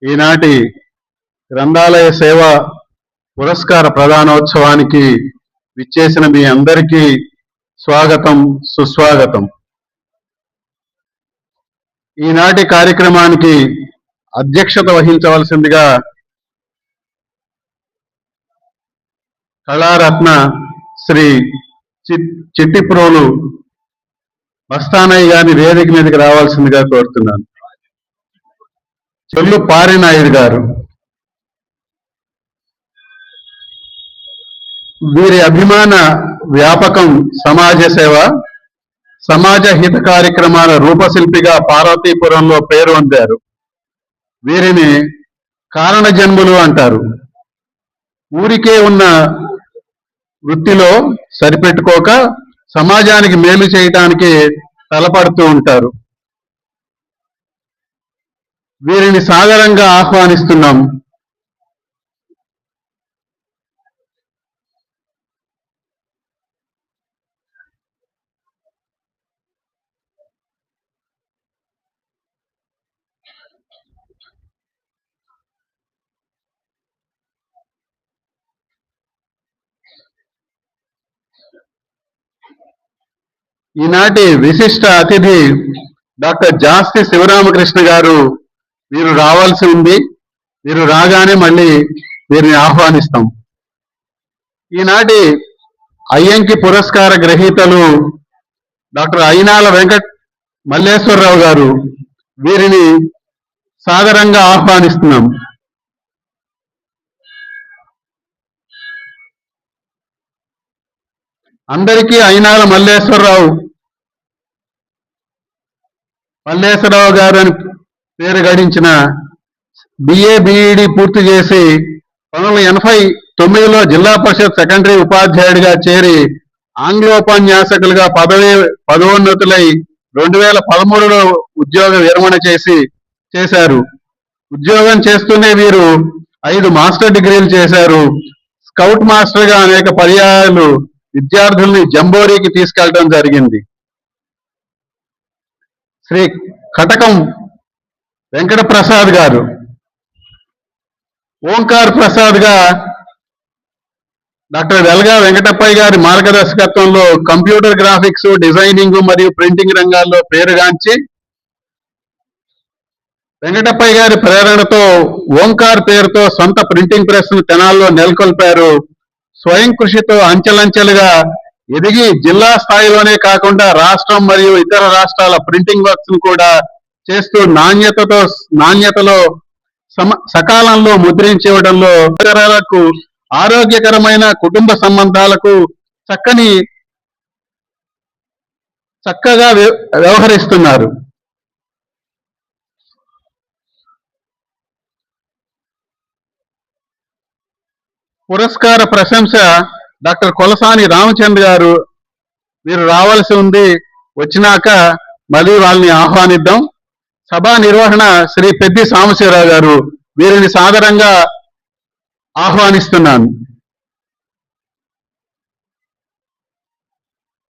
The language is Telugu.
ఈనాటి గ్రంథాలయ సేవ పురస్కార ప్రదానోత్సవానికి విచ్చేసిన మీ అందరికీ స్వాగతం, సుస్వాగతం. ఈనాటి కార్యక్రమానికి అధ్యక్షత వహించవలసిందిగా కళారత్న శ్రీ చిట్టిప్రోలు మస్తానయ్య గారిని వేదిక మీదకి రావాల్సిందిగా కోరుతున్నాను. చెల్లు పారినాయుడు గారు. వీరి అభిమాన వ్యాపకం సమాజ సేవ, సమాజ హిత కార్యక్రమాల రూపశిల్పిగా పార్వతీపురంలో పేరు పొందారు. వీరిని కారణ జన్ములు అంటారు. ఊరికే ఉన్న వృత్తిలో సరిపెట్టుకోక సమాజానికి మేలు చేయటానికి తలపడుతూ ఉంటారు. వీరిని సాదరంగా ఆహ్వానిస్తున్నాం. ఈనాటి విశిష్ట అతిథి డాక్టర్ జాస్తి శివరామకృష్ణ గారు. వీరు రావాల్సి ఉంది. వీరు రాగానే మళ్ళీ వీరిని ఆహ్వానిస్తాం. ఈనాటి అయ్యంకి పురస్కార గ్రహీతలు డాక్టర్ అయినాల వెంకట మల్లేశ్వరరావు గారు. వీరిని సాదరంగా ఆహ్వానిస్తున్నాం. అందరికీ అయినాల మల్లేశ్వరరావు గారు అని పేరు గడించిన బిఏ బిఈడి పూర్తి చేసి 1989లో జిల్లా పరిషత్ సెకండరీ ఉపాధ్యాయుడిగా చేరి ఆంగ్లోపన్యాసకులుగా పదోన్నతులై 2013లో ఉద్యోగ విరమణ చేశారు. ఉద్యోగం చేస్తూనే వీరు 5 మాస్టర్ డిగ్రీలు చేశారు. స్కౌట్ మాస్టర్ గా అనేక పర్యాయాలు విద్యార్థుల్ని జంబోరీకి తీసుకెళ్లడం జరిగింది. శ్రీ కటకం వెంకట ప్రసాద్ గారు. ఓంకార్ ప్రసాద్ గా డాక్టర్ వెల్గా వెంకటప్పయ్య గారి మార్గదర్శకత్వంలో కంప్యూటర్ గ్రాఫిక్స్, డిజైనింగ్ మరియు ప్రింటింగ్ రంగాల్లో పేరుగాంచి వెంకటప్పయ్య గారి ప్రేరణతో ఓంకార్ పేరుతో సొంత ప్రింటింగ్ ప్రెస్ ను తెనాల్లో నెలకొల్పారు. స్వయం కృషితో అంచెలంచెలుగా ఎదిగి జిల్లా స్థాయిలోనే కాకుండా రాష్ట్రం మరియు ఇతర రాష్ట్రాల ప్రింటింగ్ వర్క్స్ ను కూడా చేస్తూ నాణ్యతలో సకాలంలో ముద్రించడంలో ఇతరులకు ఆరోగ్యకరమైన కుటుంబ సంబంధాలకు చక్కగా వ్యవహరిస్తున్నారు. పురస్కార ప్రశంస డాక్టర్ కొలసాని రామచంద్ర గారు. వీరు రావాల్సి ఉంది. వచ్చినాక మళ్ళీ వాళ్ళని ఆహ్వానిద్దాం. సభా నిర్వహణ శ్రీ పెద్ది సాంబశివరావు గారు. వీరిని సాదరంగా ఆహ్వానిస్తున్నాను.